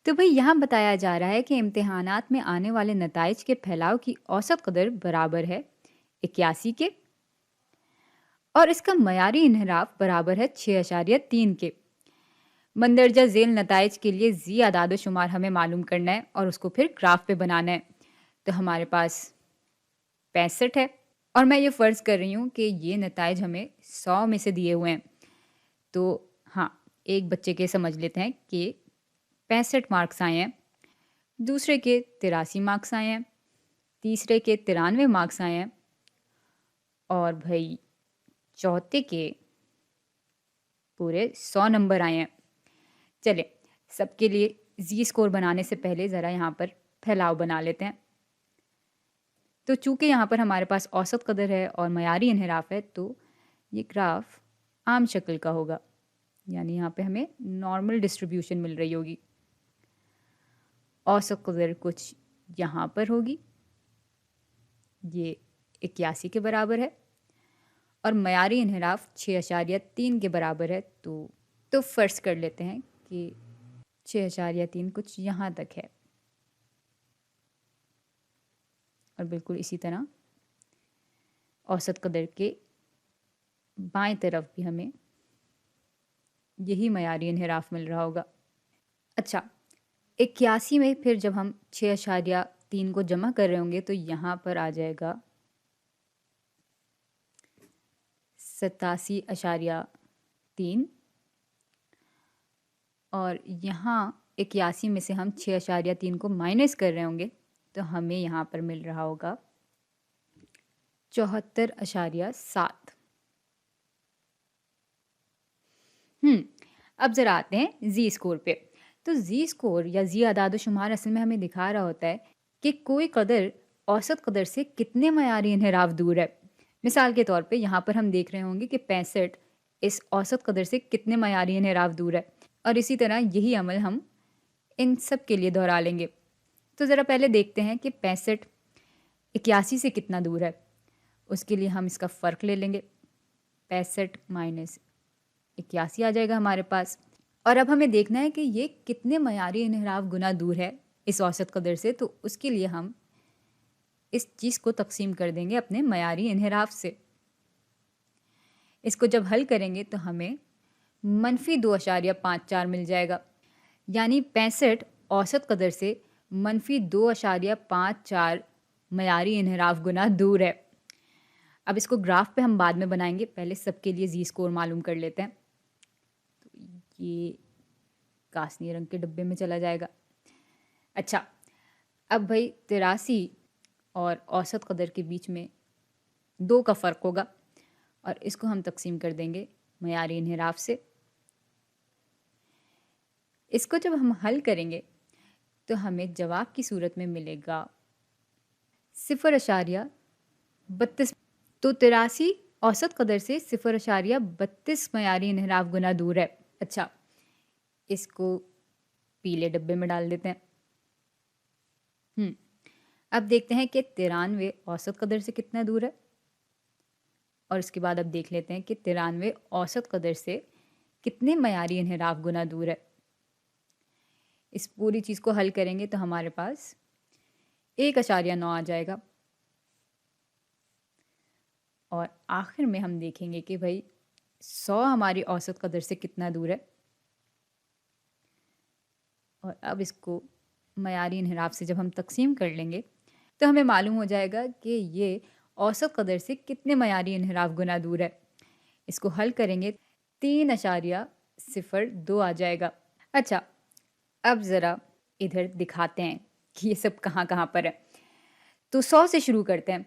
तो भाई यहाँ बताया जा रहा है कि इम्तिहानात में आने वाले नताइज के फैलाव की औसत कदर बराबर है 81 के और इसका मयारी इन्हराफ बराबर है 6.3 के। मंदरजा झेल नताइज के लिए जी आदाद शुमार हमें मालूम करना है और उसको फिर ग्राफ पे बनाना है। तो हमारे पास 65 है और मैं ये फ़र्ज़ कर रही हूँ कि ये नताइज हमें 100 में से दिए हुए हैं। तो हाँ, एक बच्चे के समझ लेते हैं कि 65 मार्क्स आए हैं, दूसरे के 83 मार्क्स आए हैं, तीसरे के 93 मार्क्स आए हैं और भाई चौथे के पूरे 100 नंबर आए हैं। चलिए, सबके लिए जी स्कोर बनाने से पहले ज़रा यहाँ पर फैलाव बना लेते हैं। तो चूँकि यहाँ पर हमारे पास औसत कदर है और मयारी इन्हिराफ है, तो ये ग्राफ आम शक्ल का होगा, यानी यहाँ पे हमें नॉर्मल डिस्ट्रीब्यूशन मिल रही होगी। औसत कदर कुछ यहाँ पर होगी, ये 81 के बराबर है और मयारी इन्हिराफ 6.3 के बराबर है। तो फ़र्ज़ कर लेते हैं कि 6.3 कुछ यहाँ तक है और बिल्कुल इसी तरह औसत कदर के बाएं तरफ भी हमें यही मयारी इन्हिराफ मिल रहा होगा। अच्छा, 81 में फिर जब हम 6.3 को जमा कर रहे होंगे तो यहाँ पर आ जाएगा 87.3 और यहाँ 81 में से हम 6.3 को माइनस कर रहे होंगे तो हमें यहाँ पर मिल रहा होगा 74.7। अब ज़रा आते हैं जी स्कोर पे। तो जी स्कोर या जी आदाद शुमार असल में हमें दिखा रहा होता है कि कोई कदर औसत कदर से कितने मयारी इन्हिराफ दूर है। मिसाल के तौर पे यहाँ पर हम देख रहे होंगे कि 65 इस औसत कदर से कितने मयारी इन्हिराफ दूर है और इसी तरह यही अमल हम इन सब के लिए दोहरा लेंगे। तो ज़रा पहले देखते हैं कि 65 81 से कितना दूर है। उसके लिए हम इसका फ़र्क ले लेंगे, 65 माइनस 81 आ जाएगा हमारे पास। और अब हमें देखना है कि ये कितने मयारी इन्हिराफ गुना दूर है इस औसत कदर से। तो उसके लिए हम इस चीज़ को तकसीम कर देंगे अपने मयारी इन्हिराफ से। इसको जब हल करेंगे तो हमें -2.54 मिल जाएगा, यानी 65 औसत कदर से -2.54 मयारी इन्हिराफ गुना दूर है। अब इसको ग्राफ पे हम बाद में बनाएंगे, पहले सबके लिए जी स्कोर मालूम कर लेते हैं। तो ये कासनी रंग के डब्बे में चला जाएगा। अच्छा, अब भाई 83 और औसत कदर के बीच में 2 का फ़र्क होगा और इसको हम तकसीम कर देंगे मयारी इन्हिराफ से। इसको जब हम हल करेंगे तो हमें जवाब की सूरत में मिलेगा 0.32। तो 83 औसत कदर से 0.32 मयारी इन्हिराफ गुना दूर है। अच्छा, इसको पीले डब्बे में डाल देते हैं। अब देखते हैं कि 93 औसत कदर से कितना दूर है और उसके बाद अब देख लेते हैं कि 93 औसत कदर से कितने मयारी इन्हिराफ गुना दूर है। इस पूरी चीज़ को हल करेंगे तो हमारे पास 1.9 आ जाएगा और आखिर में हम देखेंगे कि भाई 100 हमारी औसत कदर से कितना दूर है और अब इसको मयारी इन्हिराफ से जब हम तकसीम कर लेंगे तो हमें मालूम हो जाएगा कि ये औसत कदर से कितने मयारी इन्हिराफ गुना दूर है। इसको हल करेंगे 3.02 आ जाएगा। अच्छा, अब ज़रा इधर दिखाते हैं कि ये सब कहाँ कहाँ पर है। तो 100 से शुरू करते हैं।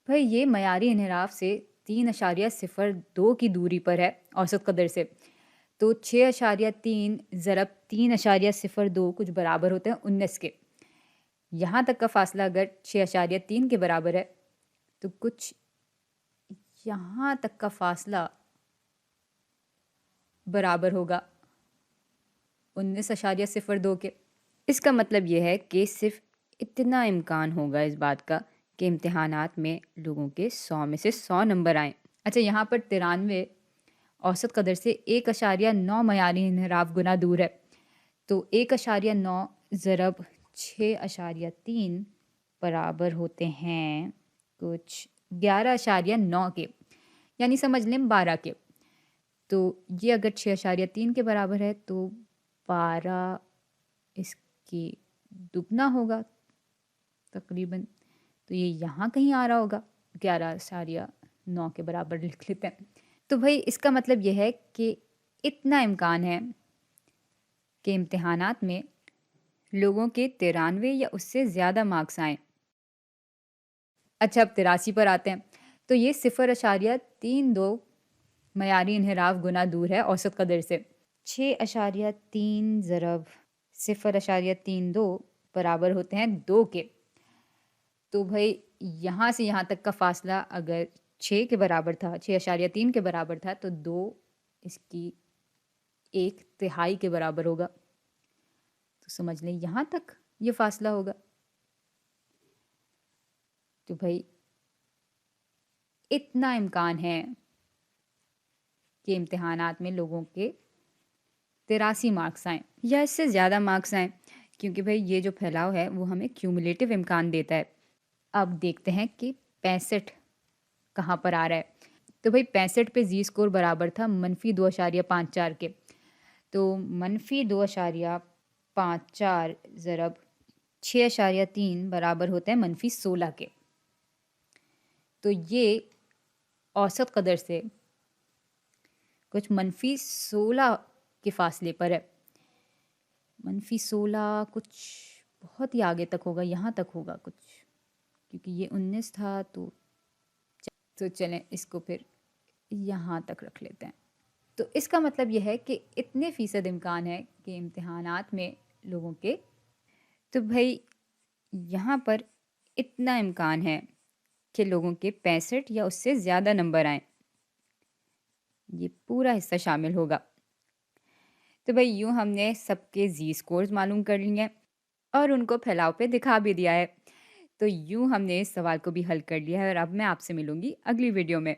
भाई ये मयारी इन्हिराफ से 3.02 की दूरी पर है औसत कदर से। तो 6.3 ज़रब 3.02 कुछ बराबर होते हैं 19 के। यहाँ तक का फासला अगर 6.3 के बराबर है तो कुछ यहाँ तक का फासला बराबर होगा 19.02 के। इसका मतलब यह है कि सिर्फ इतना इम्कान होगा इस बात का कि इम्तिहानात में लोगों के 100 में से 100 नंबर आएँ। अच्छा, यहाँ पर 93 औसत कदर से 1.9 मयारी इन्हिराफ गुना दूर है। तो 1.9 ज़रब 6.3 बराबर होते हैं कुछ 11.9 के, यानी समझ लें 12 के। तो ये अगर 6.3 के बराबर है तो 12 इसके दुगना होगा तकरीबन। तो ये यहाँ कहीं आ रहा होगा, 11.9 के बराबर लिख लेते हैं। तो भाई इसका मतलब ये है कि इतना इम्कान है कि इम्तिहानात में लोगों के 93 या उससे ज़्यादा मार्क्स आएँ। अच्छा, अब 83 पर आते हैं। तो ये 0.32 मयारी इन्हिराफ गुना दूर है औसत कदर से। 6.3 ज़रब 0.32 बराबर होते हैं 2 के। तो भाई यहाँ से यहाँ तक का फासला अगर 6 के बराबर था, 6.3 के बराबर था, तो 2 इसकी 1/3 के बराबर होगा। तो समझ लें यहाँ तक ये फासला होगा। तो भाई इतना इम्कान है कि इम्तिहानात में लोगों के 83 मार्क्स आएँ या इससे ज़्यादा मार्क्स आएँ, क्योंकि भाई ये जो फैलाव है वो हमें क्यूमुलेटिव इम्कान देता है। अब देखते हैं कि 65 कहाँ पर आ रहा है। तो भाई 65 पे जी स्कोर बराबर था -2.54 के। तो -2.54 ज़रब 6.3 बराबर होते हैं -16 के। तो ये औसत कदर से कुछ -16 के फासले पर है। -16 कुछ बहुत ही आगे तक होगा, यहाँ तक होगा कुछ, क्योंकि ये 19 था। तो चलें इसको फिर यहाँ तक रख लेते हैं। तो इसका मतलब यह है कि इतने फ़ीसद इम्कान है कि इम्तिहानात में लोगों के, तो भाई यहाँ पर इतना इम्कान है कि लोगों के 65 या उससे ज़्यादा नंबर आएँ। ये पूरा हिस्सा शामिल होगा। तो भाई यूँ हमने सबके जी स्कोर्स मालूम कर लिए हैं और उनको फैलाव पे दिखा भी दिया है। तो यूँ हमने इस सवाल को भी हल कर लिया है और अब मैं आपसे मिलूँगी अगली वीडियो में।